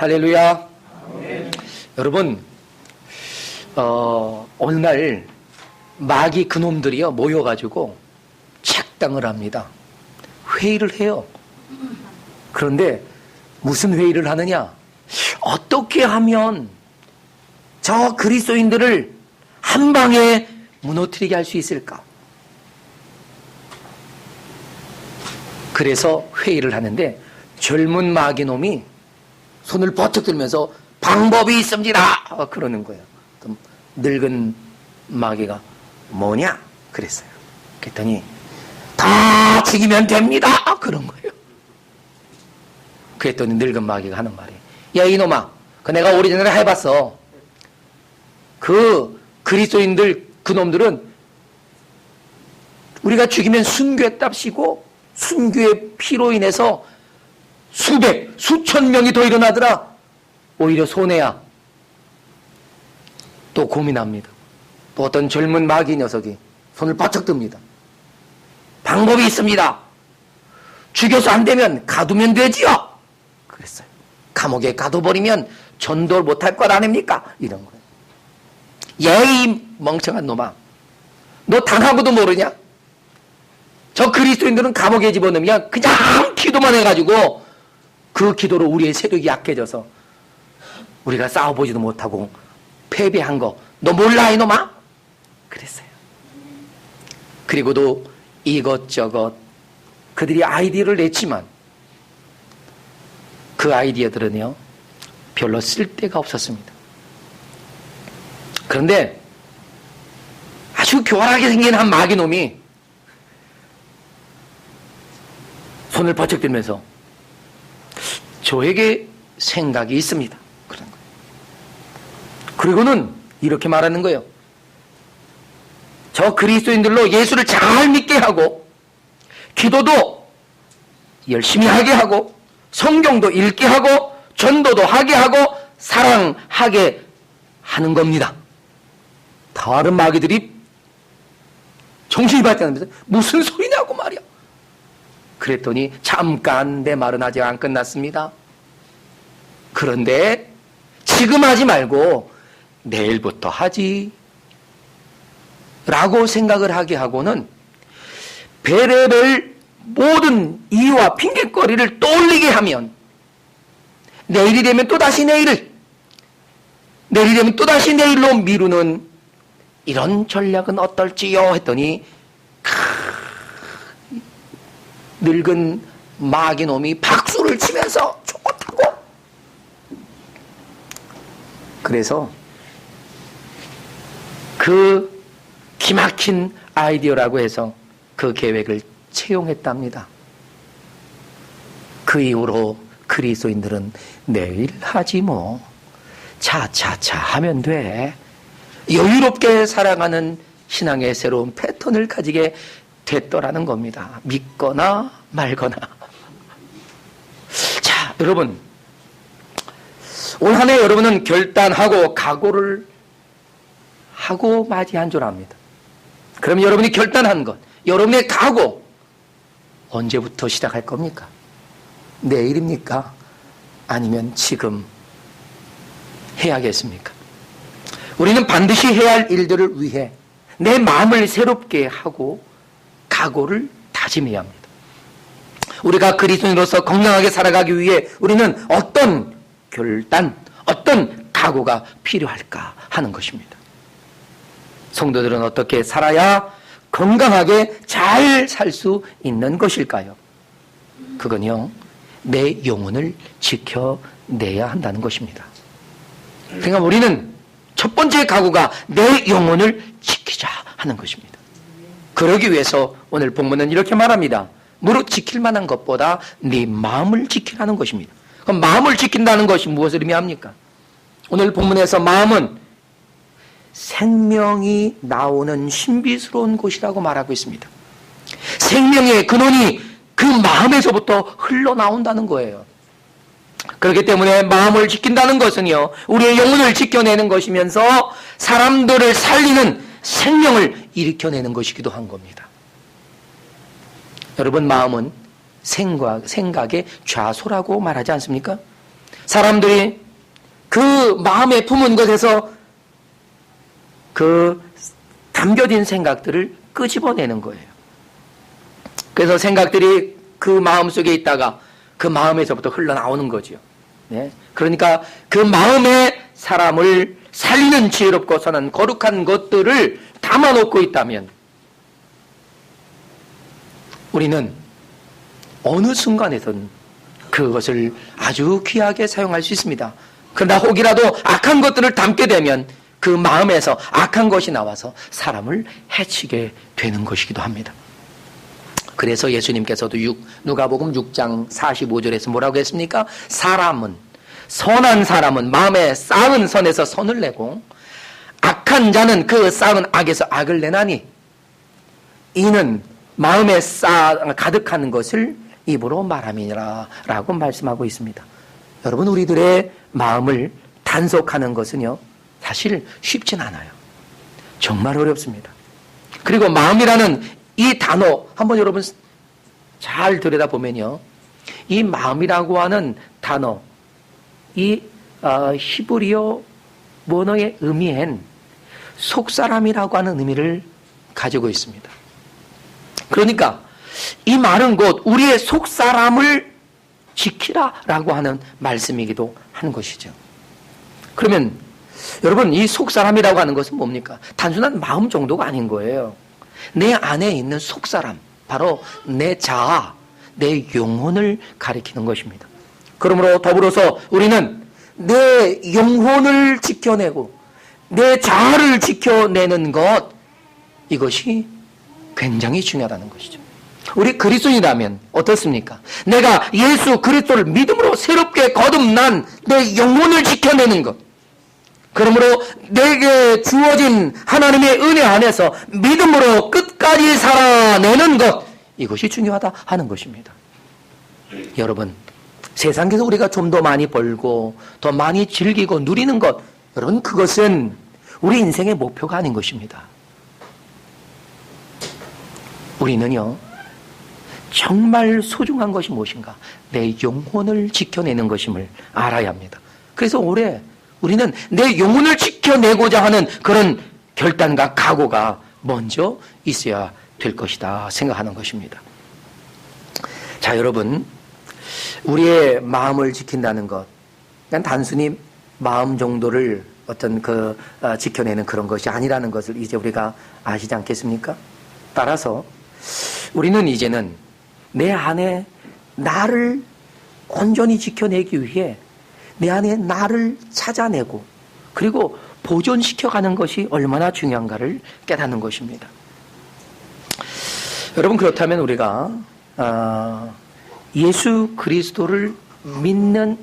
할렐루야. 여러분, 오늘날 마귀 그놈들이요 모여가지고 책당을 합니다. 회의를 해요. 그런데 무슨 회의를 하느냐? 어떻게 하면 저 그리스도인들을 한 방에 무너뜨리게 할 수 있을까? 그래서 회의를 하는데 젊은 마귀놈이 손을 버쩍 들면서 방법이 있습니다 그러는 거예요. 그럼 늙은 마귀가 뭐냐? 그랬어요. 그랬더니 다 죽이면 됩니다 그런 거예요. 그랬더니 늙은 마귀가 하는 말이, 야 이놈아, 그 내가 오래전에 해봤어. 그 그리스도인들 그놈들은 우리가 죽이면 순교했답시고 순교의 피로 인해서 수백, 수천 명이 더 일어나더라. 오히려 손해야. 또 고민합니다. 또 어떤 젊은 마귀 녀석이 손을 바짝 듭니다. 방법이 있습니다. 죽여서 안 되면 가두면 되지요. 그랬어요. 감옥에 가둬버리면 전도를 못할 것 아닙니까? 이런 거예요. 예이 멍청한 놈아, 너 당하고도 모르냐? 저 그리스도인들은 감옥에 집어넣으면 그냥 기도만 해가지고 그 기도로 우리의 세력이 약해져서 우리가 싸워보지도 못하고 패배한 거 너 몰라 이놈아? 그랬어요. 그리고도 이것저것 그들이 아이디어를 냈지만 그 아이디어들은요 별로 쓸데가 없었습니다. 그런데 아주 교활하게 생긴 한 마귀놈이 손을 버쩍 들면서 저에게 생각이 있습니다 그런 거예요. 그리고는 이렇게 말하는 거예요. 저 그리스도인들로 예수를 잘 믿게 하고 기도도 열심히 하게 하고 성경도 읽게 하고 전도도 하게 하고 사랑하게 하는 겁니다. 다른 마귀들이 정신이 발전하면서 무슨 소리냐고 말이야. 그랬더니 잠깐, 내 말은 아직 안 끝났습니다. 그런데 지금 하지 말고 내일부터 하지 라고 생각을 하게 하고는 별의별 모든 이유와 핑계거리를 떠올리게 하면 내일이 되면 또다시 내일이 되면 또다시 내일로 미루는 이런 전략은 어떨지요 했더니 늙은 마귀놈이 박수를 치면서 좋다고. 그래서 그 기막힌 아이디어라고 해서 그 계획을 채용했답니다. 그 이후로 그리스도인들은 내일 하지 뭐 차차차 하면 돼, 여유롭게 살아가는 신앙의 새로운 패턴을 가지게 됐더라는 겁니다. 믿거나 말거나. 자, 여러분, 올 한 해 여러분은 결단하고 각오를 하고 맞이한 줄 압니다. 그럼 여러분이 결단한 것, 여러분의 각오 언제부터 시작할 겁니까? 내일입니까? 아니면 지금 해야겠습니까? 우리는 반드시 해야 할 일들을 위해 내 마음을 새롭게 하고 각오를 다짐해야 합니다. 우리가 그리스도인으로서 건강하게 살아가기 위해 우리는 어떤 결단, 어떤 각오가 필요할까 하는 것입니다. 성도들은 어떻게 살아야 건강하게 잘 살 수 있는 것일까요? 그건요, 내 영혼을 지켜내야 한다는 것입니다. 그러니까 우리는 첫 번째 각오가 내 영혼을 지키자 하는 것입니다. 그러기 위해서 오늘 본문은 이렇게 말합니다. 무릇 지킬 만한 것보다 네 마음을 지키라는 것입니다. 그럼 마음을 지킨다는 것이 무엇을 의미합니까? 오늘 본문에서 마음은 생명이 나오는 신비스러운 곳이라고 말하고 있습니다. 생명의 근원이 그 마음에서부터 흘러나온다는 거예요. 그렇기 때문에 마음을 지킨다는 것은요, 우리의 영혼을 지켜내는 것이면서 사람들을 살리는 생명을 일으켜내는 것이기도 한 겁니다. 여러분, 마음은 생각의 좌소라고 말하지 않습니까? 사람들이 그 마음에 품은 것에서 그 담겨진 생각들을 끄집어내는 거예요. 그래서 생각들이 그 마음 속에 있다가 그 마음에서부터 흘러나오는 거죠. 네? 그러니까 그 마음에 사람을 살리는 지혜롭고 선한 거룩한 것들을 담아놓고 있다면 우리는 어느 순간에든 그것을 아주 귀하게 사용할 수 있습니다. 그러나 혹이라도 악한 것들을 담게 되면 그 마음에서 악한 것이 나와서 사람을 해치게 되는 것이기도 합니다. 그래서 예수님께서도 누가복음 6장 45절에서 뭐라고 했습니까? 선한 사람은 마음에 쌓은 선에서 선을 내고 악한 자는 그 쌓은 악에서 악을 내나니 이는 마음에 가득한 것을 입으로 말함이니라 라고 말씀하고 있습니다. 여러분, 우리들의 마음을 단속하는 것은요 사실 쉽진 않아요. 정말 어렵습니다. 그리고 마음이라는 이 단어 한번 여러분 잘 들여다보면요, 이 마음이라고 하는 단어, 이 히브리어 원어의 의미엔 속사람이라고 하는 의미를 가지고 있습니다. 그러니까 이 말은 곧 우리의 속사람을 지키라라고 하는 말씀이기도 하는 것이죠. 그러면 여러분, 이 속사람이라고 하는 것은 뭡니까? 단순한 마음 정도가 아닌 거예요. 내 안에 있는 속사람, 바로 내 자아, 내 영혼을 가리키는 것입니다. 그러므로 더불어서 우리는 내 영혼을 지켜내고 내 자아를 지켜내는 것, 이것이 굉장히 중요하다는 것이죠. 우리 그리스도인이라면 어떻습니까? 내가 예수 그리스도를 믿음으로 새롭게 거듭난 내 영혼을 지켜내는 것, 그러므로 내게 주어진 하나님의 은혜 안에서 믿음으로 끝까지 살아내는 것, 이것이 중요하다 하는 것입니다. 여러분, 세상에서 우리가 좀 더 많이 벌고 더 많이 즐기고 누리는 것, 여러분, 그것은 우리 인생의 목표가 아닌 것입니다. 우리는요, 정말 소중한 것이 무엇인가? 내 영혼을 지켜내는 것임을 알아야 합니다. 그래서 올해 우리는 내 영혼을 지켜내고자 하는 그런 결단과 각오가 먼저 있어야 될 것이다 생각하는 것입니다. 자, 여러분, 우리의 마음을 지킨다는 것, 그냥 단순히 마음 정도를 어떤 지켜내는 그런 것이 아니라는 것을 이제 우리가 아시지 않겠습니까? 따라서 우리는 이제는 내 안에 나를 온전히 지켜내기 위해 내 안에 나를 찾아내고 그리고 보존시켜가는 것이 얼마나 중요한가를 깨닫는 것입니다. 여러분, 그렇다면 우리가 예수 그리스도를 믿는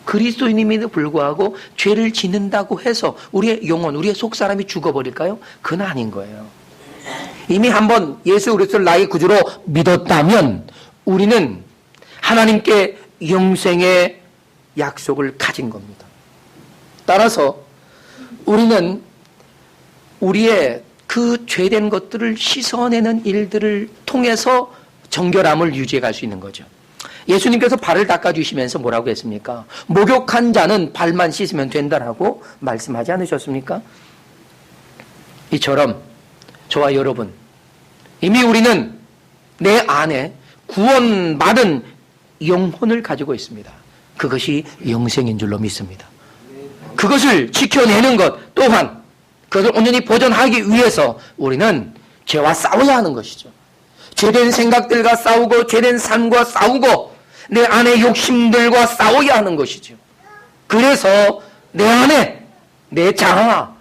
그리스도인임에도 불구하고 죄를 짓는다고 해서 우리의 영혼, 우리의 속사람이 죽어버릴까요? 그건 아닌 거예요. 이미 한번 예수 그리스도를 나의 구주로 믿었다면 우리는 하나님께 영생의 약속을 가진 겁니다. 따라서 우리는 우리의 그 죄된 것들을 씻어내는 일들을 통해서 정결함을 유지해 갈 수 있는 거죠. 예수님께서 발을 닦아주시면서 뭐라고 했습니까? 목욕한 자는 발만 씻으면 된다라고 말씀하지 않으셨습니까? 이처럼 저와 여러분, 이미 우리는 내 안에 구원받은 영혼을 가지고 있습니다. 그것이 영생인 줄로 믿습니다. 그것을 지켜내는 것 또한, 그것을 온전히 보존하기 위해서 우리는 죄와 싸워야 하는 것이죠. 죄된 생각들과 싸우고 죄된 삶과 싸우고 내 안의 욕심들과 싸워야 하는 것이죠. 그래서 내 안에 내 자아,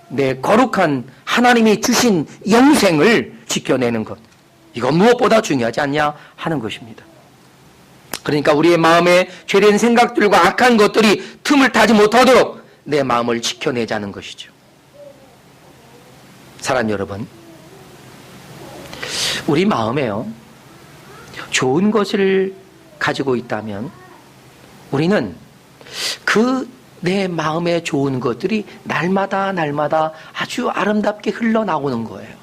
내 거룩한 하나님이 주신 영생을 지켜내는 것, 이건 무엇보다 중요하지 않냐 하는 것입니다. 그러니까 우리의 마음에 죄된 생각들과 악한 것들이 틈을 타지 못하도록 내 마음을 지켜내자는 것이죠. 사랑 여러분, 우리 마음에요, 좋은 것을 가지고 있다면 우리는 내 마음에 좋은 것들이 날마다 아주 아름답게 흘러나오는 거예요.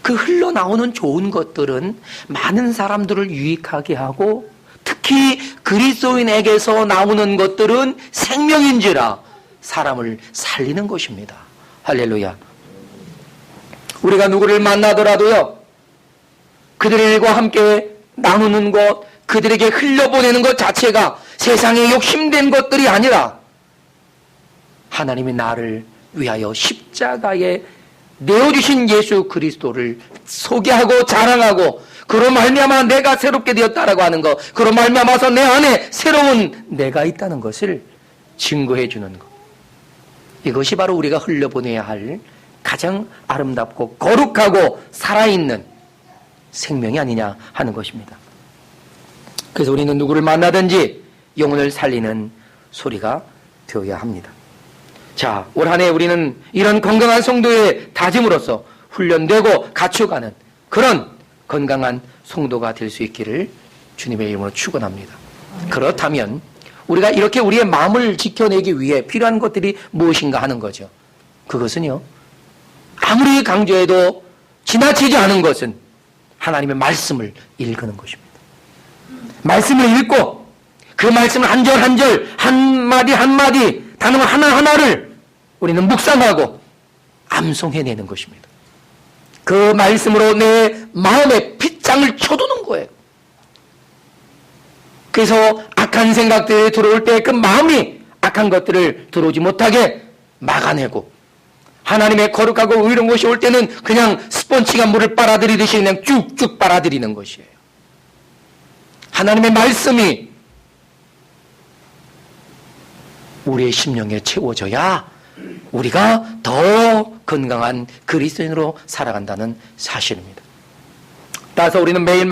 그 흘러나오는 좋은 것들은 많은 사람들을 유익하게 하고 특히 그리스도인에게서 나오는 것들은 생명인지라 사람을 살리는 것입니다. 할렐루야. 우리가 누구를 만나더라도요, 그들과 함께 나누는 것, 그들에게 흘려보내는 것 자체가 세상에 욕심된 것들이 아니라 하나님이 나를 위하여 십자가에 내어주신 예수 그리스도를 소개하고 자랑하고, 그로 말미암아 내가 새롭게 되었다라고 하는 것, 그로 말미암아서 내 안에 새로운 내가 있다는 것을 증거해 주는 것, 이것이 바로 우리가 흘려보내야 할 가장 아름답고 거룩하고 살아있는 생명이 아니냐 하는 것입니다. 그래서 우리는 누구를 만나든지 영혼을 살리는 소리가 되어야 합니다. 자, 올 한 해 우리는 이런 건강한 성도의 다짐으로써 훈련되고 갖춰가는 그런 건강한 성도가 될 수 있기를 주님의 이름으로 축원합니다. 그렇다면 우리가 이렇게 우리의 마음을 지켜내기 위해 필요한 것들이 무엇인가 하는 거죠. 그것은요, 아무리 강조해도 지나치지 않은 것은 하나님의 말씀을 읽는 것입니다. 말씀을 읽고 그 말씀을 한 절 한 절, 한마디 한마디, 단어 하나하나를 우리는 묵상하고 암송해내는 것입니다. 그 말씀으로 내 마음에 핏장을 쳐두는 거예요. 그래서 악한 생각들이 들어올 때 그 마음이 악한 것들을 들어오지 못하게 막아내고, 하나님의 거룩하고 의로운 것이 올 때는 그냥 스펀지가 물을 빨아들이듯이 그냥 쭉쭉 빨아들이는 것이에요. 하나님의 말씀이 우리의 심령에 채워져야 우리가 더 건강한 그리스도인으로 살아간다는 사실입니다. 따라서 우리는 매일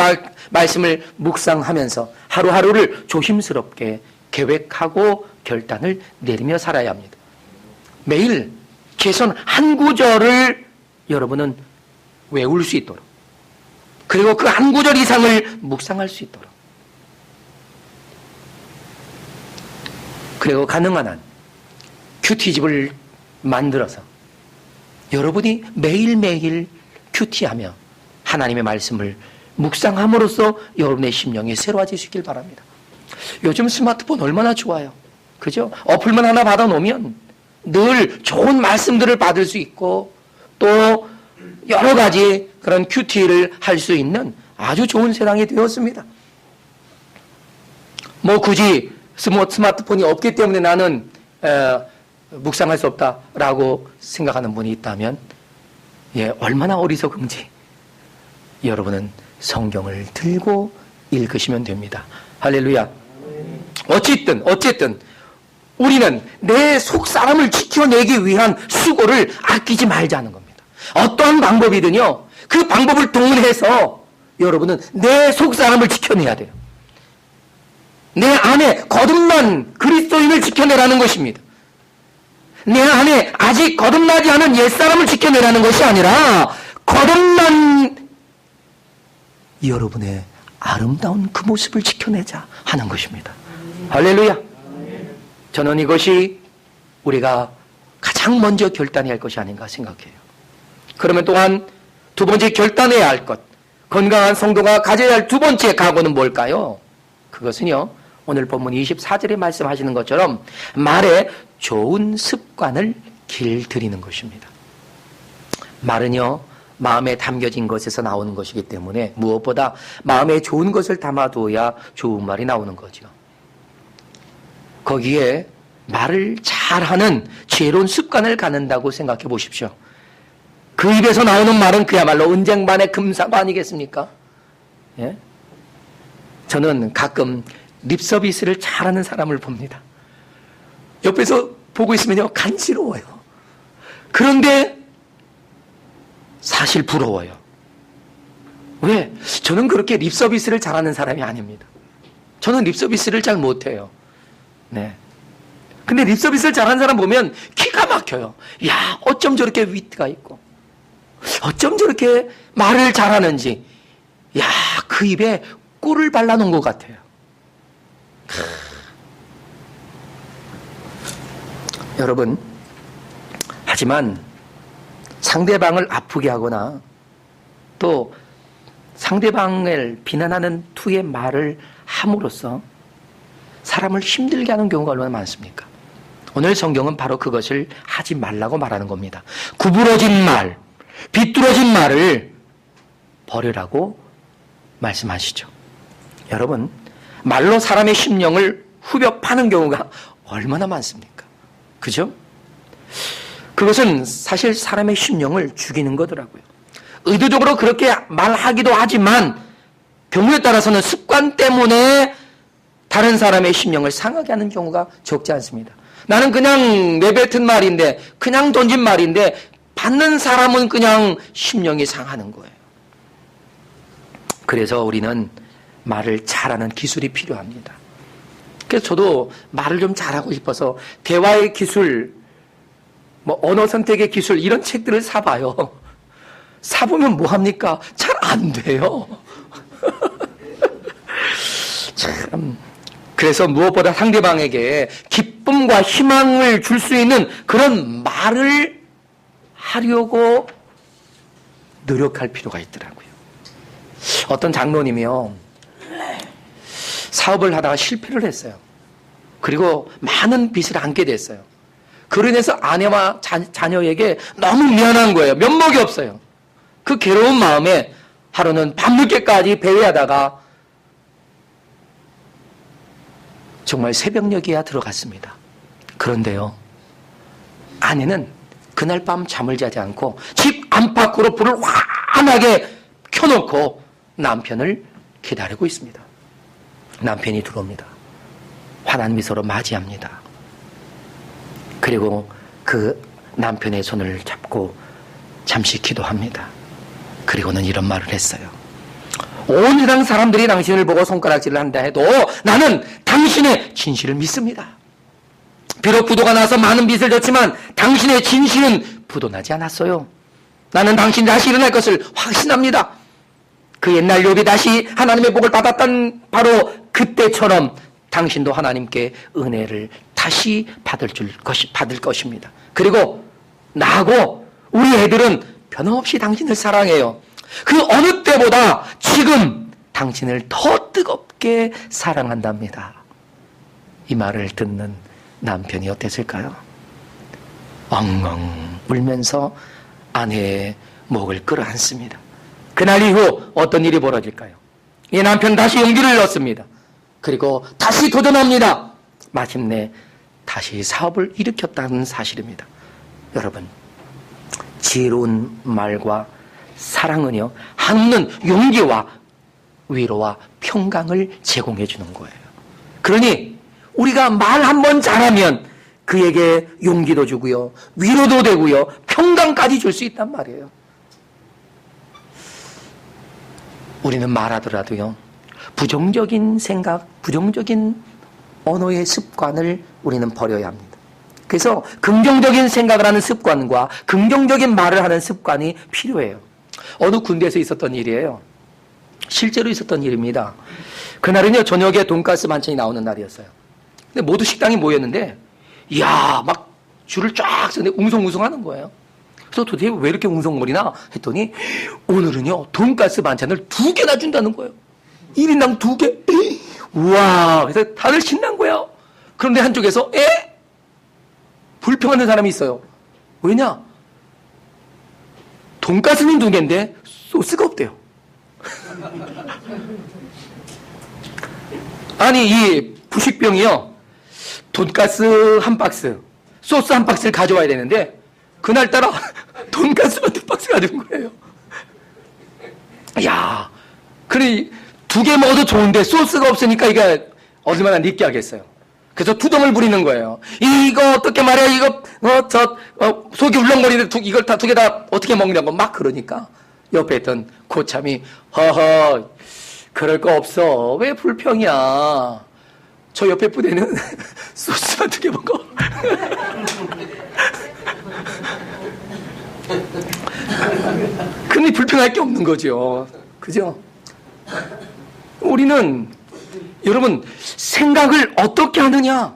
말씀을 묵상하면서 하루하루를 조심스럽게 계획하고 결단을 내리며 살아야 합니다. 매일 최소한 한 구절을 여러분은 외울 수 있도록, 그리고 그 한 구절 이상을 묵상할 수 있도록, 그리고 가능한 한 큐티집을 만들어서 여러분이 매일매일 큐티하며 하나님의 말씀을 묵상함으로써 여러분의 심령이 새로워질 수 있길 바랍니다. 요즘 스마트폰 얼마나 좋아요. 그죠? 어플만 하나 받아놓으면 늘 좋은 말씀들을 받을 수 있고, 또 여러 가지 그런 큐티를 할 수 있는 아주 좋은 세상이 되었습니다. 뭐 굳이 스마트폰이 없기 때문에 나는 묵상할 수 없다라고 생각하는 분이 있다면, 얼마나 어리석은지 여러분은 성경을 들고 읽으시면 됩니다. 할렐루야. 어쨌든 우리는 내 속사람을 지켜내기 위한 수고를 아끼지 말자는 겁니다. 어떠한 방법이든요, 그 방법을 동원해서 여러분은 내 속사람을 지켜내야 돼요. 내 안에 거듭난 그리스도인을 지켜내라는 것입니다. 내 안에 아직 거듭나지 않은 옛사람을 지켜내라는 것이 아니라 거듭난 여러분의 아름다운 그 모습을 지켜내자 하는 것입니다. 할렐루야. 저는 이것이 우리가 가장 먼저 결단해야 할 것이 아닌가 생각해요. 그러면 또한 두 번째 결단해야 할 것, 건강한 성도가 가져야 할 두 번째 각오는 뭘까요? 그것은요, 오늘 본문 24절에 말씀하시는 것처럼 말에 좋은 습관을 길들이는 것입니다. 말은요, 마음에 담겨진 것에서 나오는 것이기 때문에 무엇보다 마음에 좋은 것을 담아두어야 좋은 말이 나오는 거죠. 거기에 말을 잘하는 지혜로운 습관을 갖는다고 생각해 보십시오. 그 입에서 나오는 말은 그야말로 은쟁반의 금사과 아니겠습니까? 예? 저는 가끔 립서비스를 잘하는 사람을 봅니다. 옆에서 보고 있으면요, 간지러워요. 그런데 사실 부러워요. 왜? 저는 그렇게 립서비스를 잘하는 사람이 아닙니다. 저는 립서비스를 잘 못해요. 네. 근데 립서비스를 잘하는 사람 보면 기가 막혀요. 야, 어쩜 저렇게 위트가 있고, 어쩜 저렇게 말을 잘하는지, 야, 그 입에 꿀을 발라놓은 것 같아요. 여러분, 하지만 상대방을 아프게 하거나 또 상대방을 비난하는 투의 말을 함으로써 사람을 힘들게 하는 경우가 얼마나 많습니까? 오늘 성경은 바로 그것을 하지 말라고 말하는 겁니다. 구부러진 말, 비뚤어진 말을 버리라고 말씀하시죠. 여러분, 말로 사람의 심령을 후벼 파는 경우가 얼마나 많습니까? 그죠? 그것은 사실 사람의 심령을 죽이는 거더라고요. 의도적으로 그렇게 말하기도 하지만 경우에 따라서는 습관 때문에 다른 사람의 심령을 상하게 하는 경우가 적지 않습니다. 나는 그냥 내뱉은 말인데, 그냥 던진 말인데 받는 사람은 그냥 심령이 상하는 거예요. 그래서 우리는 말을 잘하는 기술이 필요합니다. 그래서 저도 말을 좀 잘하고 싶어서 대화의 기술, 언어 선택의 기술 이런 책들을 사봐요. 사보면 뭐합니까? 잘 안 돼요. 참. 그래서 무엇보다 상대방에게 기쁨과 희망을 줄 수 있는 그런 말을 하려고 노력할 필요가 있더라고요. 어떤 장로님이요, 사업을 하다가 실패를 했어요. 그리고 많은 빚을 안게 됐어요. 그로 인해서 아내와 자녀에게 너무 미안한 거예요. 면목이 없어요. 그 괴로운 마음에 하루는 밤늦게까지 배회하다가 정말 새벽녘이야 들어갔습니다. 그런데요, 아내는 그날 밤 잠을 자지 않고 집 안팎으로 불을 환하게 켜놓고 남편을 기다리고 있습니다. 남편이 들어옵니다. 환한 미소로 맞이합니다. 그리고 그 남편의 손을 잡고 잠시 기도합니다. 그리고는 이런 말을 했어요. 온 세상 사람들이 당신을 보고 손가락질을 한다 해도 나는 당신의 진실을 믿습니다. 비록 부도가 나서 많은 빚을 졌지만 당신의 진실은 부도나지 않았어요. 나는 당신 다시 일어날 것을 확신합니다. 그 옛날 욥이 다시 하나님의 복을 받았던 바로 그때처럼 당신도 하나님께 은혜를 다시 받을 것입니다. 그리고 나하고 우리 애들은 변함없이 당신을 사랑해요. 그 어느 때보다 지금 당신을 더 뜨겁게 사랑한답니다. 이 말을 듣는 남편이 어땠을까요? 엉엉 울면서 아내의 목을 끌어안습니다. 그날 이후 어떤 일이 벌어질까요? 이 남편 다시 용기를 넣습니다. 그리고 다시 도전합니다. 마침내 다시 사업을 일으켰다는 사실입니다. 여러분, 지혜로운 말과 사랑은요, 한없는 용기와 위로와 평강을 제공해 주는 거예요. 그러니 우리가 말 한 번 잘하면 그에게 용기도 주고요, 위로도 되고요, 평강까지 줄 수 있단 말이에요. 우리는 말하더라도요, 부정적인 생각, 부정적인 언어의 습관을 우리는 버려야 합니다. 그래서 긍정적인 생각을 하는 습관과 긍정적인 말을 하는 습관이 필요해요. 어느 군대에서 있었던 일이에요. 실제로 있었던 일입니다. 그날은요, 저녁에 돈가스 반찬이 나오는 날이었어요. 근데 모두 식당이 모였는데, 이야, 막 줄을 쫙 서는데 웅성웅성 하는 거예요. 그래서 도대체 왜 이렇게 웅성거리나 했더니, 오늘은요, 돈가스 반찬을 2개나 준다는 거예요. 1인당 2개? 우와, 그래서 다들 신난 거예요. 그런데 한쪽에서, 불평하는 사람이 있어요. 왜냐? 돈가스는 2개인데 소스가 없대요. 아니, 이 부식병이요, 돈가스 한 박스, 소스 한 박스를 가져와야 되는데 그날따라 돈가스만 2박스 가져온 거예요. 야, 그래 2개 먹어도 좋은데 소스가 없으니까 이게 얼마나 느끼하겠어요. 그래서 투정을 부리는 거예요. 이거 어떻게 말해? 이거 속이 울렁거리는데 이걸 다 2개 다 어떻게 먹냐고 막 그러니까 옆에 있던 고참이 허허, 그럴 거 없어. 왜 불평이야? 저 옆에 부대는 소스만 2개 먹어. 근데 불평할 게 없는 거죠. 그죠? 우리는 여러분, 생각을 어떻게 하느냐에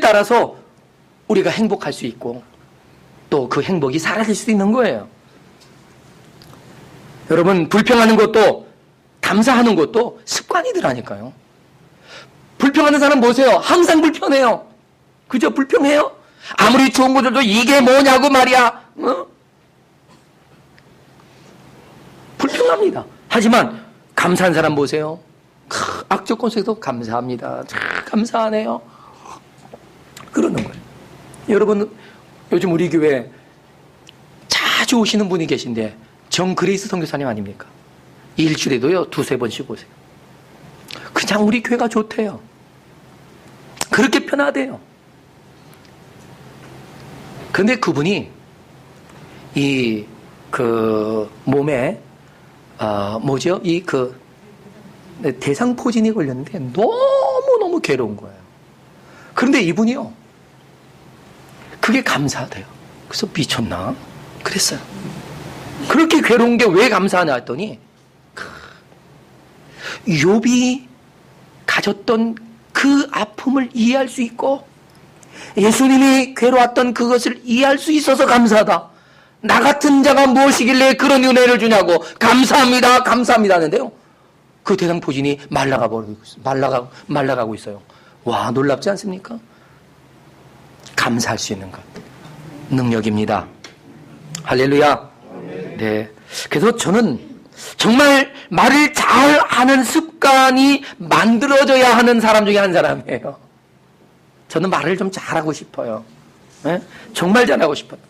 따라서 우리가 행복할 수 있고 또 그 행복이 사라질 수도 있는 거예요. 여러분, 불평하는 것도 감사하는 것도 습관이더라니까요. 불평하는 사람 보세요. 항상 불편해요. 그죠? 불평해요. 아무리 좋은 것들도 이게 뭐냐고 말이야. 불평합니다. 하지만 감사한 사람 보세요. 악조건 속에도 감사합니다. 감사하네요. 그러는 거예요. 여러분, 요즘 우리 교회 자주 오시는 분이 계신데 정그레이스 선교사님 아닙니까? 일주일에도요 2-3번씩 오세요. 그냥 우리 교회가 좋대요. 그렇게 편하대요. 그런데 그분이 몸에 뭐죠? 대상포진이 걸렸는데 너무너무 괴로운 거예요. 그런데 이분이요, 그게 감사하대요. 그래서 미쳤나? 그랬어요. 그렇게 괴로운 게 왜 감사하냐 했더니 욥이 가졌던 그 아픔을 이해할 수 있고 예수님이 괴로웠던 그것을 이해할 수 있어서 감사하다. 나 같은 자가 무엇이길래 그런 은혜를 주냐고 감사합니다, 감사합니다 하는데요, 그 대상포진이 말라가고 있어요. 와, 놀랍지 않습니까? 감사할 수 있는 것, 능력입니다. 할렐루야. 네. 그래서 저는 정말 말을 잘하는 습관이 만들어져야 하는 사람 중에 한 사람이에요. 저는 말을 좀 잘하고 싶어요. 네? 정말 잘하고 싶어요.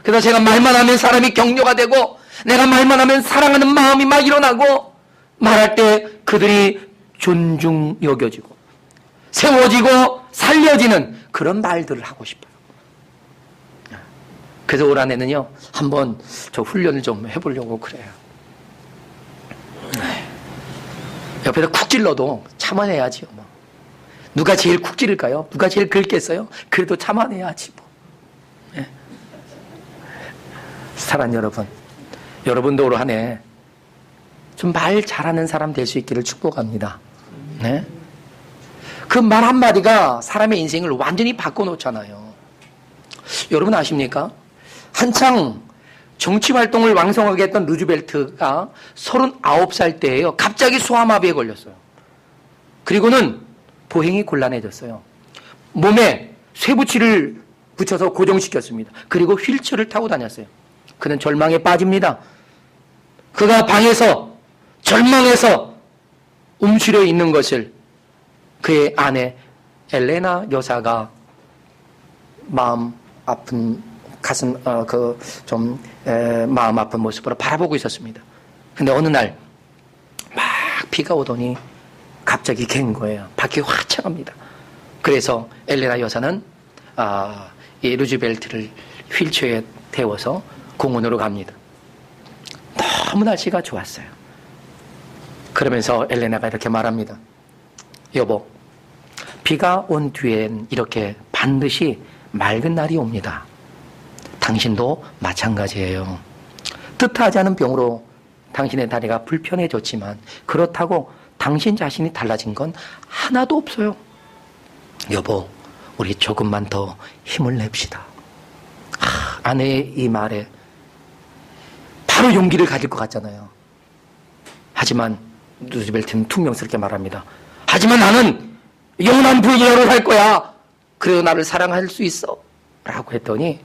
그래서 제가 말만 하면 사람이 격려가 되고, 내가 말만 하면 사랑하는 마음이 막 일어나고, 말할 때 그들이 존중 여겨지고 세워지고 살려지는 그런 말들을 하고 싶어요. 그래서 올 한해는요 한번 저 훈련을 좀 해보려고 그래요. 옆에서 쿡 찔러도 참아내야지요. 뭐. 누가 제일 쿡 찌를까요? 누가 제일 긁겠어요? 그래도 참아내야지 뭐. 네. 사랑하는 여러분, 여러분도 올 한해 좀 말 잘하는 사람 될 수 있기를 축복합니다. 네? 그 말 한마디가 사람의 인생을 완전히 바꿔놓잖아요. 여러분 아십니까? 한창 정치활동을 왕성하게 했던 루즈벨트가 39살 때예요. 갑자기 소아마비에 걸렸어요. 그리고는 보행이 곤란해졌어요. 몸에 쇠붙이를 붙여서 고정시켰습니다. 그리고 휠체어를 타고 다녔어요. 그는 절망에 빠집니다. 그가 방에서 절망해서 움츠려 있는 것을 그의 아내 엘레나 여사가 마음 아픈 마음 아픈 모습으로 바라보고 있었습니다. 근데 어느 날 막 비가 오더니 갑자기 갠 거예요. 밖이 화창합니다. 그래서 엘레나 여사는 이 루즈벨트를 휠체어에 태워서 공원으로 갑니다. 너무 날씨가 좋았어요. 그러면서 엘레나가 이렇게 말합니다. 여보, 비가 온 뒤엔 이렇게 반드시 맑은 날이 옵니다. 당신도 마찬가지예요. 뜻하지 않은 병으로 당신의 다리가 불편해졌지만 그렇다고 당신 자신이 달라진 건 하나도 없어요. 여보, 우리 조금만 더 힘을 냅시다. 아내의 이 말에 바로 용기를 가질 것 같잖아요. 하지만 루즈벨트는 퉁명스럽게 말합니다. 하지만 나는 영원한 부인으로 살 거야. 그래도 나를 사랑할 수 있어. 라고 했더니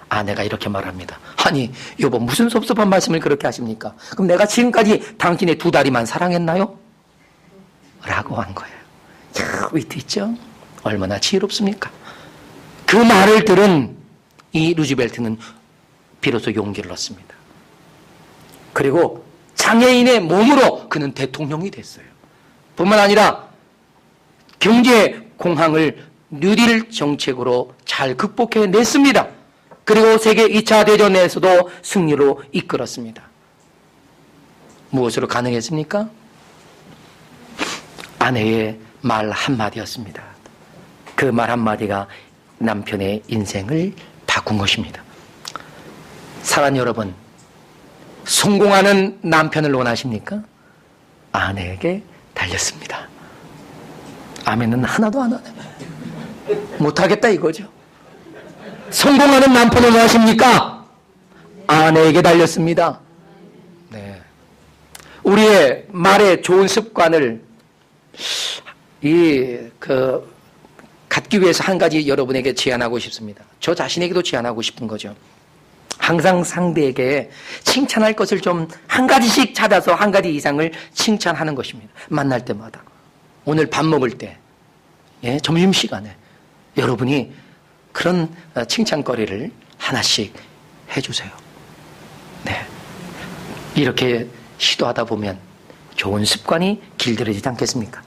아내가 이렇게 말합니다. 아니 여보, 무슨 섭섭한 말씀을 그렇게 하십니까? 그럼 내가 지금까지 당신의 2다리만 사랑했나요? 라고 한 거예요. 야, 위트 있죠? 얼마나 지혜롭습니까? 그 말을 들은 이 루즈벨트는 비로소 용기를 얻습니다. 그리고 장애인의 몸으로 그는 대통령이 됐어요. 뿐만 아니라 경제 공황을 뉴딜 정책으로 잘 극복해냈습니다. 그리고 세계 2차 대전에서도 승리로 이끌었습니다. 무엇으로 가능했습니까? 아내의 말 한마디였습니다. 그 말 한마디가 남편의 인생을 바꾼 것입니다. 사랑하는 여러분, 성공하는 남편을 원하십니까? 아내에게 달렸습니다. 아멘은 하나도 안 하네. 못하겠다 이거죠. 성공하는 남편을 원하십니까? 아내에게 달렸습니다. 네. 우리의 말의 좋은 습관을 갖기 위해서 한 가지 여러분에게 제안하고 싶습니다. 저 자신에게도 제안하고 싶은 거죠. 항상 상대에게 칭찬할 것을 좀 한 가지씩 찾아서 한 가지 이상을 칭찬하는 것입니다. 만날 때마다. 오늘 밥 먹을 때, 점심시간에 여러분이 그런 칭찬거리를 하나씩 해주세요. 네. 이렇게 시도하다 보면 좋은 습관이 길들여지지 않겠습니까?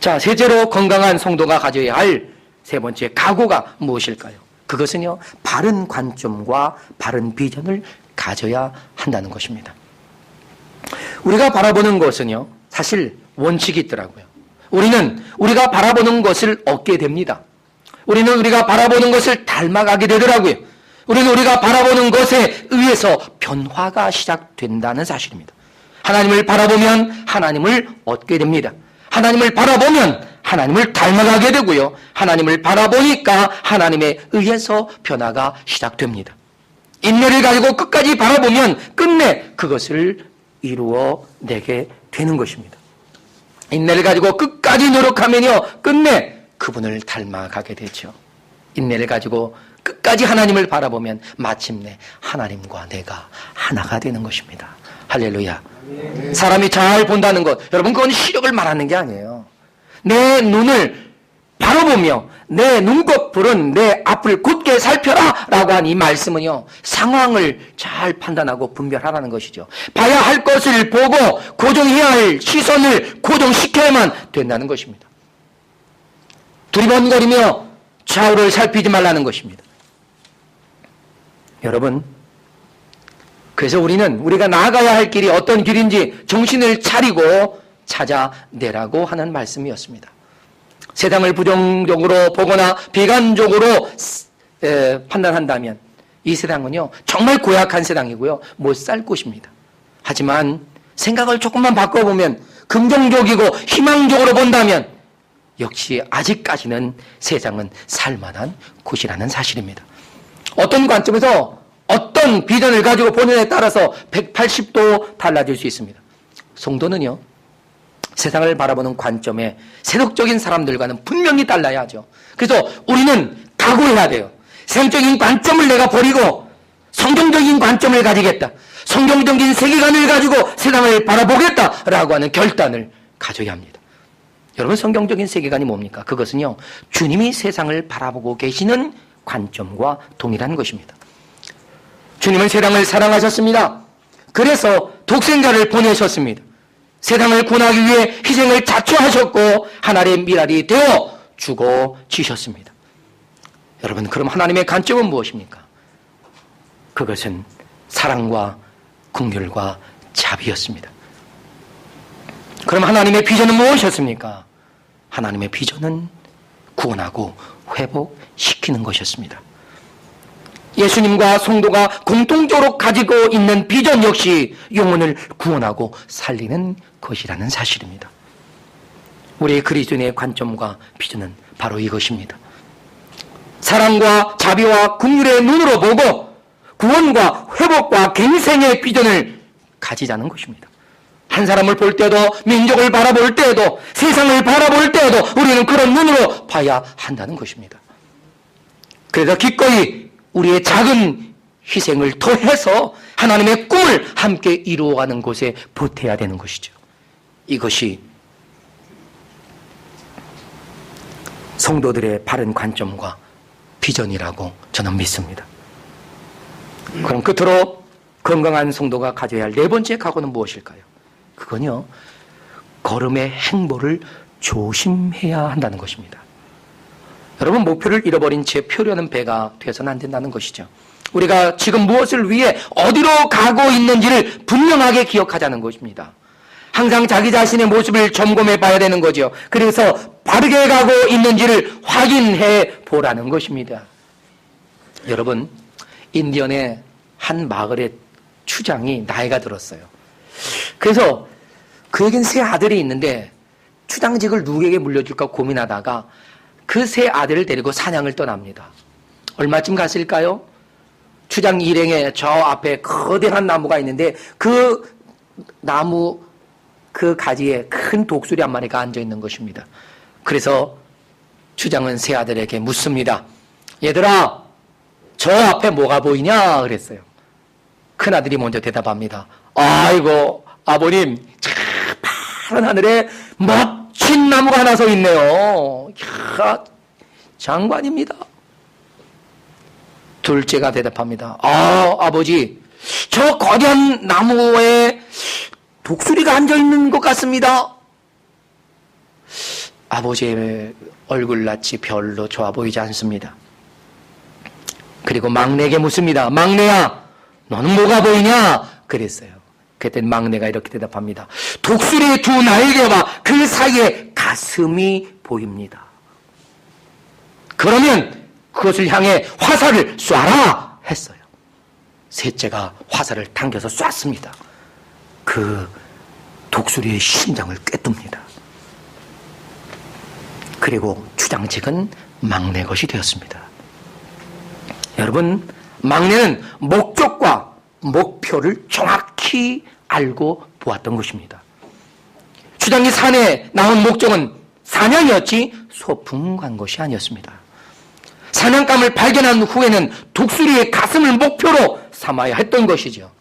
자, 셋째로 건강한 성도가 가져야 할 세 번째 각오가 무엇일까요? 그것은요, 바른 관점과 바른 비전을 가져야 한다는 것입니다. 우리가 바라보는 것은요, 사실 원칙이 있더라고요. 우리는 우리가 바라보는 것을 얻게 됩니다. 우리는 우리가 바라보는 것을 닮아가게 되더라고요. 우리는 우리가 바라보는 것에 의해서 변화가 시작된다는 사실입니다. 하나님을 바라보면 하나님을 얻게 됩니다. 하나님을 바라보면 하나님을 닮아가게 되고요. 하나님을 바라보니까 하나님에 의해서 변화가 시작됩니다. 인내를 가지고 끝까지 바라보면 끝내 그것을 이루어내게 되는 것입니다. 인내를 가지고 끝까지 노력하면요, 끝내 그분을 닮아가게 되죠. 인내를 가지고 끝까지 하나님을 바라보면 마침내 하나님과 내가 하나가 되는 것입니다. 할렐루야. 사람이 잘 본다는 것, 여러분, 그건 시력을 말하는 게 아니에요. 내 눈을 바라보며 내 눈꺼풀은 내 앞을 굳게 살펴라 라고 한 이 말씀은요, 상황을 잘 판단하고 분별하라는 것이죠. 봐야 할 것을 보고 고정해야 할 시선을 고정시켜야만 된다는 것입니다. 두리번거리며 좌우를 살피지 말라는 것입니다. 여러분, 그래서 우리가 나아가야 할 길이 어떤 길인지 정신을 차리고 찾아내라고 하는 말씀이었습니다. 세상을 부정적으로 보거나 비관적으로 판단한다면 이 세상은요, 정말 고약한 세상이고요, 못 살 곳입니다. 하지만 생각을 조금만 바꿔보면, 긍정적이고 희망적으로 본다면 역시 아직까지는 세상은 살만한 곳이라는 사실입니다. 어떤 관점에서 어떤 비전을 가지고 보느냐에 따라서 180도 달라질 수 있습니다. 성도는요, 세상을 바라보는 관점에 세속적인 사람들과는 분명히 달라야 하죠. 그래서 우리는 각오해야 돼요. 세상적인 관점을 내가 버리고 성경적인 관점을 가지겠다, 성경적인 세계관을 가지고 세상을 바라보겠다라고 하는 결단을 가져야 합니다. 여러분, 성경적인 세계관이 뭡니까? 그것은요, 주님이 세상을 바라보고 계시는 관점과 동일한 것입니다. 주님은 세상을 사랑하셨습니다. 그래서 독생자를 보내셨습니다. 세상을 구원하기 위해 희생을 자초하셨고 하나님의 미랄이 되어 죽어지셨습니다. 여러분, 그럼 하나님의 관점은 무엇입니까? 그것은 사랑과 긍휼과 자비였습니다. 그럼 하나님의 비전은 무엇이었습니까? 하나님의 비전은 구원하고 회복시키는 것이었습니다. 예수님과 성도가 공통적으로 가지고 있는 비전 역시 영혼을 구원하고 살리는 것이라는 사실입니다. 우리의 그리스도인의 관점과 비전은 바로 이것입니다. 사랑과 자비와 긍휼의 눈으로 보고 구원과 회복과 갱생의 비전을 가지자는 것입니다. 한 사람을 볼 때도, 민족을 바라볼 때도, 세상을 바라볼 때도 우리는 그런 눈으로 봐야 한다는 것입니다. 그래서 기꺼이 우리의 작은 희생을 더해서 하나님의 꿈을 함께 이루어가는 곳에 보태야 되는 것이죠. 이것이 성도들의 바른 관점과 비전이라고 저는 믿습니다. 그럼 끝으로 건강한 성도가 가져야 할 네 번째 각오는 무엇일까요? 그건요, 걸음의 행보를 조심해야 한다는 것입니다. 여러분, 목표를 잃어버린 채 표류하는 배가 되어서는 안 된다는 것이죠. 우리가 지금 무엇을 위해 어디로 가고 있는지를 분명하게 기억하자는 것입니다. 항상 자기 자신의 모습을 점검해 봐야 되는 거죠. 그래서 바르게 가고 있는지를 확인해 보라는 것입니다. 여러분, 인디언의 한 마을의 추장이 나이가 들었어요. 그래서 그에겐 세 아들이 있는데 추장직을 누구에게 물려줄까 고민하다가 그 세 아들을 데리고 사냥을 떠납니다. 얼마쯤 갔을까요? 추장 일행에 저 앞에 거대한 나무가 있는데 그 나무 그 가지에 큰 독수리 한 마리가 앉아 있는 것입니다. 그래서 주장은 세 아들에게 묻습니다. 얘들아, 저 앞에 뭐가 보이냐? 그랬어요. 큰아들이 먼저 대답합니다. 아이고, 아버님, 저 파란 하늘에 멋진 나무가 하나 서 있네요. 이야, 장관입니다. 둘째가 대답합니다. 아버지, 저 거대한 나무에 독수리가 앉아있는 것 같습니다. 아버지의 얼굴낯이 별로 좋아 보이지 않습니다. 그리고 막내에게 묻습니다. 막내야, 너는 뭐가 보이냐? 그랬어요. 그때 막내가 이렇게 대답합니다. 독수리의 두 날개와 그 사이에 가슴이 보입니다. 그러면 그것을 향해 화살을 쏴라 했어요. 셋째가 화살을 당겨서 쐈습니다. 그 독수리의 심장을 꿰뚫습니다. 그리고 주장직은 막내 것이 되었습니다. 여러분, 막내는 목적과 목표를 정확히 알고 보았던 것입니다. 주장이 산에 나온 목적은 사냥이었지 소풍 간 것이 아니었습니다. 사냥감을 발견한 후에는 독수리의 가슴을 목표로 삼아야 했던 것이죠.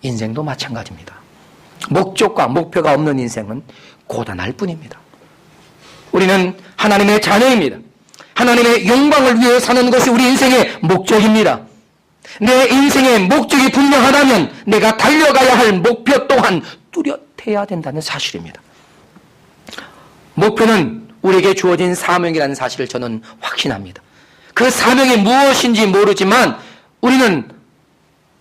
인생도 마찬가지입니다. 목적과 목표가 없는 인생은 고단할 뿐입니다. 우리는 하나님의 자녀입니다. 하나님의 영광을 위해 사는 것이 우리 인생의 목적입니다. 내 인생의 목적이 분명하다면 내가 달려가야 할 목표 또한 뚜렷해야 된다는 사실입니다. 목표는 우리에게 주어진 사명이라는 사실을 저는 확신합니다. 그 사명이 무엇인지 모르지만 우리는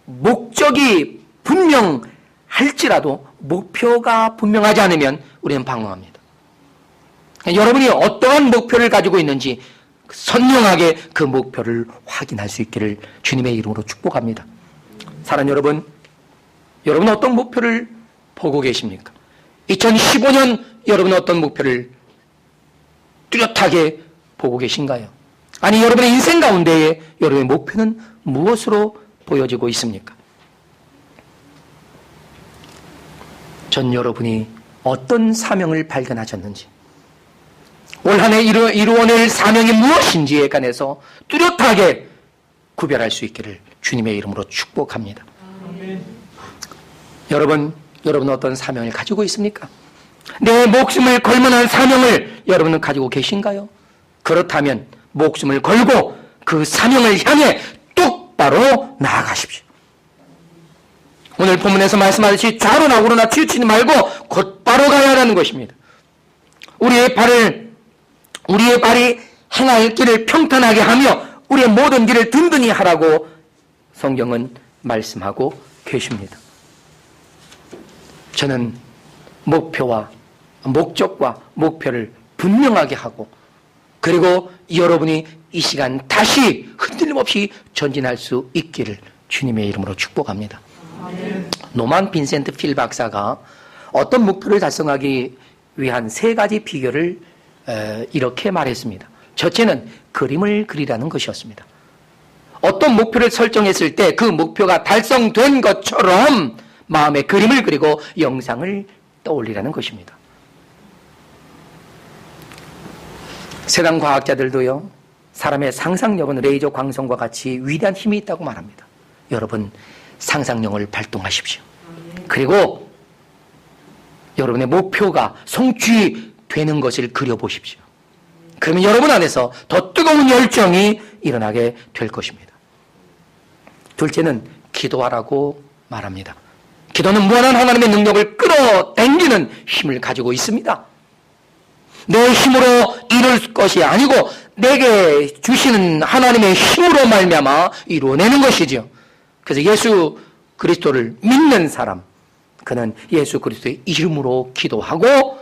목적이 분명할지라도 목표가 분명하지 않으면 우리는 방황합니다. 여러분이 어떠한 목표를 가지고 있는지 선명하게 그 목표를 확인할 수 있기를 주님의 이름으로 축복합니다. 사랑하는 여러분, 여러분은 어떤 목표를 보고 계십니까? 2015년 여러분은 어떤 목표를 뚜렷하게 보고 계신가요? 아니, 여러분의 인생 가운데에 여러분의 목표는 무엇으로 보여지고 있습니까? 전 여러분이 어떤 사명을 발견하셨는지, 올 한 해 이루어낼 사명이 무엇인지에 관해서 뚜렷하게 구별할 수 있기를 주님의 이름으로 축복합니다. 아멘. 여러분은 어떤 사명을 가지고 있습니까? 내 목숨을 걸만한 사명을 여러분은 가지고 계신가요? 그렇다면 목숨을 걸고 그 사명을 향해 똑바로 나아가십시오. 오늘 본문에서 말씀하듯이 좌로나 우로나 치우치지 말고 곧바로 가야 하는 것입니다. 우리의 발이 행할 길을 평탄하게 하며 우리의 모든 길을 든든히 하라고 성경은 말씀하고 계십니다. 저는 목표와 목적과 목표를 분명하게 하고, 그리고 여러분이 이 시간 다시 흔들림 없이 전진할 수 있기를 주님의 이름으로 축복합니다. 아멘. 노만 빈센트 필 박사가 어떤 목표를 달성하기 위한 세 가지 비결을 이렇게 말했습니다. 첫째는 그림을 그리라는 것이었습니다. 어떤 목표를 설정했을 때 그 목표가 달성된 것처럼 마음의 그림을 그리고 영상을 떠올리라는 것입니다. 세상 과학자들도요, 사람의 상상력은 레이저 광선과 같이 위대한 힘이 있다고 말합니다. 여러분, 상상력을 발동하십시오. 그리고 여러분의 목표가 성취되는 것을 그려보십시오. 그러면 여러분 안에서 더 뜨거운 열정이 일어나게 될 것입니다. 둘째는 기도하라고 말합니다. 기도는 무한한 하나님의 능력을 끌어당기는 힘을 가지고 있습니다. 내 힘으로 이룰 것이 아니고 내게 주시는 하나님의 힘으로 말미암아 이루어내는 것이죠. 그래서 예수 그리스도를 믿는 사람, 그는 예수 그리스도의 이름으로 기도하고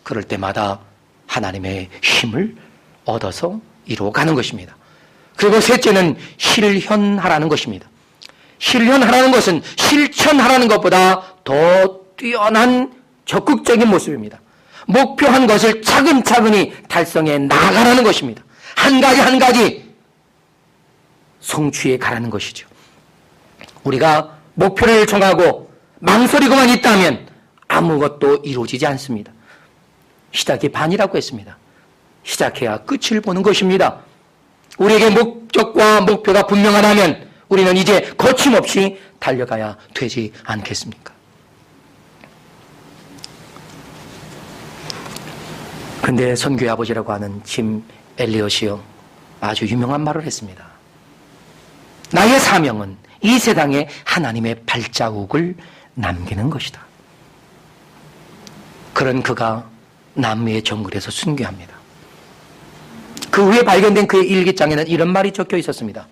그럴 때마다 하나님의 힘을 얻어서 이루어가는 것입니다. 그리고 셋째는 실현하라는 것입니다. 실현하라는 것은 실천하라는 것보다 더 뛰어난 적극적인 모습입니다. 목표한 것을 차근차근히 달성해 나가라는 것입니다. 한 가지 한 가지 성취해 가라는 것이죠. 우리가 목표를 정하고 망설이고만 있다면 아무것도 이루어지지 않습니다. 시작이 반이라고 했습니다. 시작해야 끝을 보는 것입니다. 우리에게 목적과 목표가 분명하다면 우리는 이제 거침없이 달려가야 되지 않겠습니까? 그런데 선교의 아버지라고 하는 짐 엘리엇이요, 아주 유명한 말을 했습니다. 나의 사명은 이 세상에 하나님의 발자국을 남기는 것이다. 그런 그가 남미의 정글에서 순교합니다. 그 후에 발견된 그의 일기장에는 이런 말이 적혀 있었습니다.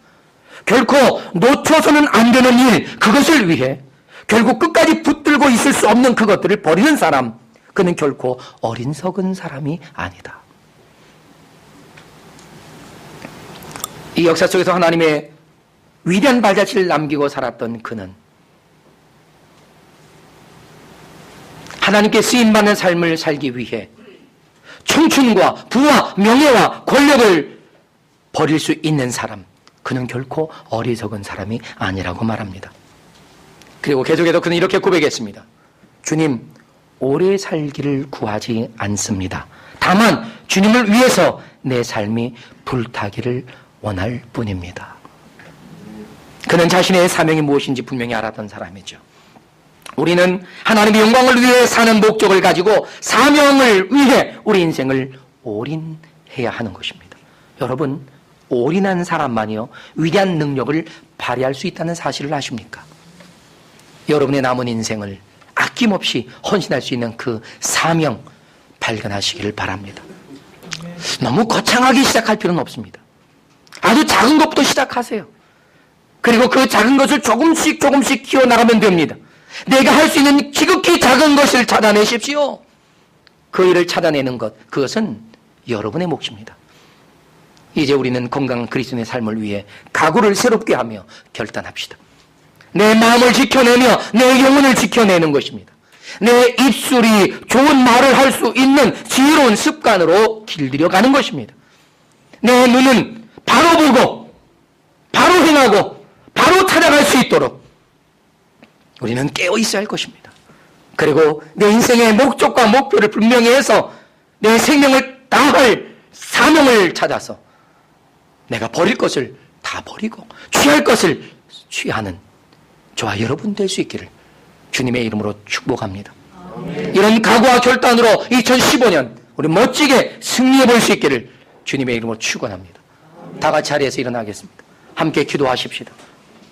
결코 놓쳐서는 안 되는 일, 그것을 위해 결국 끝까지 붙들고 있을 수 없는 그것들을 버리는 사람, 그는 결코 어리석은 사람이 아니다. 이 역사 속에서 하나님의 위대한 발자취를 남기고 살았던 그는 하나님께 쓰임받는 삶을 살기 위해 청춘과 부와 명예와 권력을 버릴 수 있는 사람, 그는 결코 어리석은 사람이 아니라고 말합니다. 그리고 계속해서 그는 이렇게 고백했습니다. 주님, 오래 살기를 구하지 않습니다. 다만 주님을 위해서 내 삶이 불타기를 원할 뿐입니다. 그는 자신의 사명이 무엇인지 분명히 알았던 사람이죠. 우리는 하나님의 영광을 위해 사는 목적을 가지고 사명을 위해 우리 인생을 올인해야 하는 것입니다. 여러분, 올인한 사람만이요 위대한 능력을 발휘할 수 있다는 사실을 아십니까? 여러분의 남은 인생을 아낌없이 헌신할 수 있는 그 사명 발견하시기를 바랍니다. 너무 거창하게 시작할 필요는 없습니다. 아주 작은 것부터 시작하세요. 그리고 그 작은 것을 조금씩 키워나가면 됩니다. 내가 할 수 있는 지극히 작은 것을 찾아내십시오. 그 일을 찾아내는 것, 그것은 여러분의 몫입니다. 이제 우리는 건강한 그리스도인의 삶을 위해 각오를 새롭게 하며 결단합시다. 내 마음을 지켜내며 내 영혼을 지켜내는 것입니다. 내 입술이 좋은 말을 할 수 있는 지혜로운 습관으로 길들여가는 것입니다. 내 눈은 바로 보고 바로 행하고 바로 찾아갈 수 있도록 우리는 깨어 있어야 할 것입니다. 그리고 내 인생의 목적과 목표를 분명히 해서 내 생명을 다할 사명을 찾아서 내가 버릴 것을 다 버리고 취할 것을 취하는 저와 여러분 될 수 있기를 주님의 이름으로 축복합니다. 이런 각오와 결단으로 2015년 우리 멋지게 승리해 볼 수 있기를 주님의 이름으로 축원합니다. 다 같이 자리에서 일어나겠습니다. 함께 기도하십시다.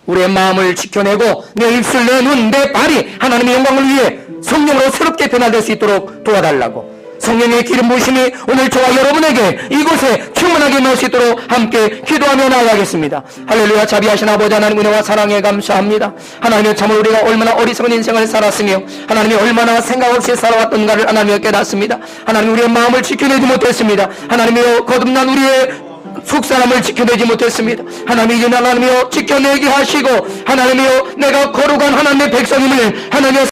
우리의 마음을 지켜내고 내 입술, 내 눈, 내 발이 하나님의 영광을 위해 성령으로 새롭게 변화될 수 있도록 도와달라고, 성령의 기름 부으심이 오늘 저와 여러분에게 이곳에 충만하게 넣을 수 있도록 함께 기도하며 나아가겠습니다. 할렐루야. 자비하신 아버지 하나님, 은혜와 사랑에 감사합니다. 하나님의 참으로 우리가 얼마나 어리석은 인생을 살았으며 하나님이 얼마나 생각 없이 살아왔던가를 하나님이 깨닫습니다. 하나님, 우리의 마음을 지켜내지 못했습니다. 하나님이여, 거듭난 우리의 속사람을 지켜내지 못했습니다. 하나님, 이제 하나님이여 지켜내게 하시고, 하나님이여 내가 거룩한 하나님의 백성임을 하나님의